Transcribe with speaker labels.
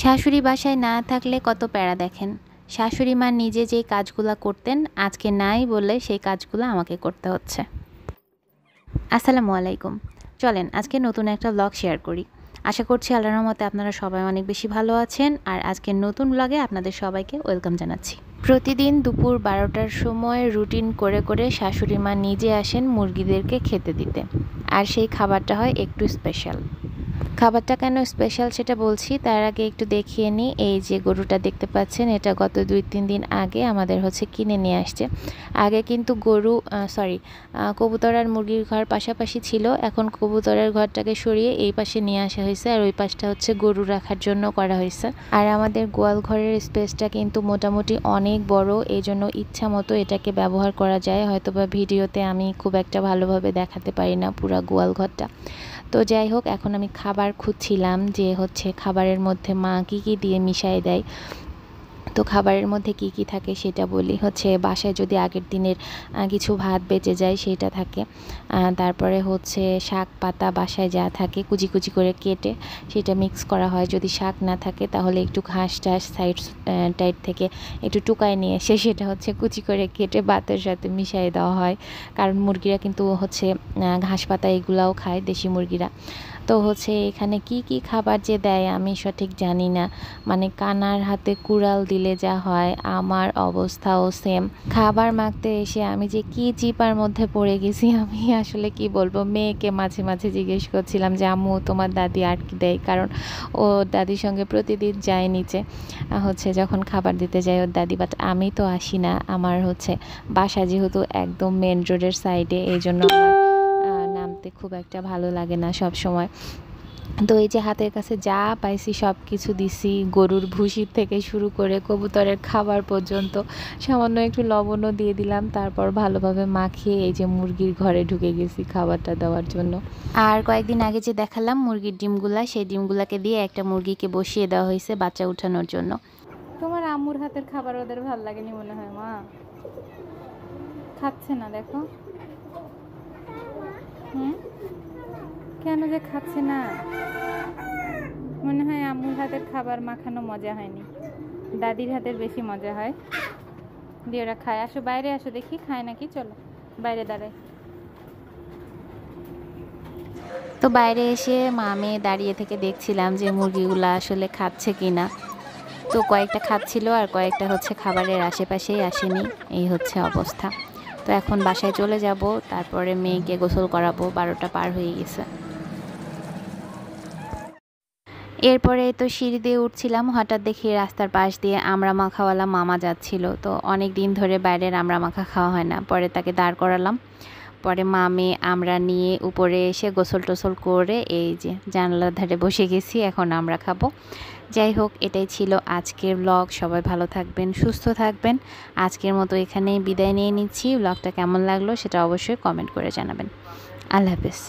Speaker 1: শাশুড়ি বাসায় না থাকলে কত প্যারা দেখেন। শাশুড়ি মা নিজে যেই কাজগুলো করতেন আজকে নাই বলে সেই কাজগুলো আমাকে করতে হচ্ছে। আসসালামু আলাইকুম। চলেন আজকে নতুন একটা ব্লগ শেয়ার করি। আশা করছি আল্লাহর রহমতে আপনারা সবাই অনেক বেশি ভালো আছেন। আর আজকের নতুন ব্লগে আপনাদের সবাইকে ওয়েলকাম জানাচ্ছি। প্রতিদিন দুপুর 12টার সময় রুটিন করে করে শাশুড়ি মা নিজে আসেন মুরগিদেরকে খেতে দিতে। আর সেই খাবারটা হয় একটু স্পেশাল। খাবারটা কেন স্পেশাল সেটা বলছি, তার আগে একটু দেখিয়ে নিই। এই যে গরুটা দেখতে পাচ্ছেন, এটা গত 2-3 দিন আগে আমাদের কিনে নিয়ে আসছে। আগে কিন্তু কবুতর আর মুরগির ঘর পাশাপাশি ছিল। এখন কবুতরের ঘরটাকে সরিয়ে এই পাশে নিয়ে আসা হয়েছে, আর ওই পাশটা গরু রাখার জন্য করা হয়েছে। আর আমাদের গোয়াল ঘরের স্পেসটা কিন্তু মোটামুটি অনেক বড়, এই জন্য ইচ্ছা মতো এটাকে ব্যবহার করা যায়। হয়তোবা ভিডিওতে আমি খুব একটা ভালোভাবে দেখাতে পারি না পুরা গোয়াল ঘরটা। তো যাই হোক, এখন আমি খাবার খুঁজছিলাম যে খাবারের মধ্যে মা কী কী দিয়ে মিশাই দেয়। তো খাবারের মধ্যে কি কি থাকে সেটা বলি। বাসায় যদি আগের দিনের কিছু ভাত বেঁচে যায় সেটা থাকে। তারপরে শাক পাতা বাসায় যা থাকে কুচি কুচি করে কেটে সেটা মিক্স করা হয়। যদি শাক না থাকে তাহলে একটু ঘাস টাস টাইট থেকে একটু টুকায় নিয়ে এসে সেটা কুচি করে কেটে ভাতের সাথে মিশিয়ে দেওয়া হয়। কারণ মুরগিরা কিন্তু ঘাস পাতা এগুলাও খায়, দেশি মুরগিরা। তো এখানে কি কি খাবার যে দেয় আমি সঠিক জানি না। মানে কানার হাতে কুড়াল দিলে যা হয়, আমার অবস্থাও সেম। খাবার মাখতে এসে আমি যে কি চিপার মধ্যে পড়ে গেছি, আমি আসলে কি বলবো। মেয়েকে মাঝে মাঝে জিজ্ঞেস করছিলাম যে আম্মু তোমার দাদি আর কি দেয়, কারণ ও দাদির সঙ্গে প্রতিদিন যায় নিচে যখন খাবার দিতে যায় ওর দাদি। বাট আমি তো আসি না, আমার বাসা যেহেতু একদম মেন রোডের সাইডে, এই জন্য আমার নামতে খুব একটা ভালো লাগে না সব সময়। তো এই যে হাতের কাছে যা পাইছি সব কিছু দিছি, গরুর ভুসির থেকে শুরু করে কবুতরের খাবার পর্যন্ত। সামান্য একটু লবণও দিয়ে দিলাম, তারপর ভালোভাবে মাখিয়ে এই যে মুরগির ঘরে ঢুকে গেছি খাবারটা দেওয়ার জন্য। আর কয়েকদিন আগে যে দেখালাম মুরগির ডিমগুলা, সেই ডিমগুলাকে দিয়ে একটা মুরগিকে বসিয়ে দেওয়া হয়েছে বাচ্চা উঠানোর জন্য।
Speaker 2: তোমার আম্মুর হাতের খাবার ওদের ভাল লাগেনি মনে হয়, মা খাচ্ছে না দেখো। কেন যে খাচ্ছে না, মনে হয় আম্মুর হাতের খাবার মাখানো মজা হয়নি, দাদির হাতের বেশি মজা হয়। দিয়ে ওরা খায়। আসো বাইরে আসো, দেখি খায় নাকি। চলো বাইরে দাঁড়াই।
Speaker 1: তো বাইরে এসে মা মেয়ে দাঁড়িয়ে থেকে দেখছিলাম যে মুরগিগুলা আসলে খাচ্ছে কিনা। তো কয়েকটা খাচ্ছিল আর কয়েকটা খাবারের আশেপাশেই আসেনি, এই অবস্থা। তো এখন বাসায় চলে যাব, তারপরে মেয়েকে গোসল করাবো। 12টা পার হয়ে গেছে। এরপরে তো সিঁড়ি দিয়ে উঠছিলাম, হঠাৎ দেখি রাস্তার পাশ দিয়ে আমড়া মাখাওয়ালা মামা যাচ্ছিল। তো অনেক দিন ধরে বাইরের আমড়া মাখা খাওয়া হয় না, পরে তাকে দাঁড় করালাম। পরে মা মেয়ে আমরা নিয়ে উপরে এসে গোসল টোসল করে এই যে জানলার ধারে বসে গেছি, এখন আমরা খাবো। যাই হোক, এটাই ছিল আজকের ব্লগ। সবাই ভালো থাকবেন, সুস্থ থাকবেন। আজকের মতো এখানেই বিদায় নিয়ে নিচ্ছি। ব্লগটা কেমন লাগলো সেটা অবশ্যই কমেন্ট করে জানাবেন। আল্লাহ হাফেজ।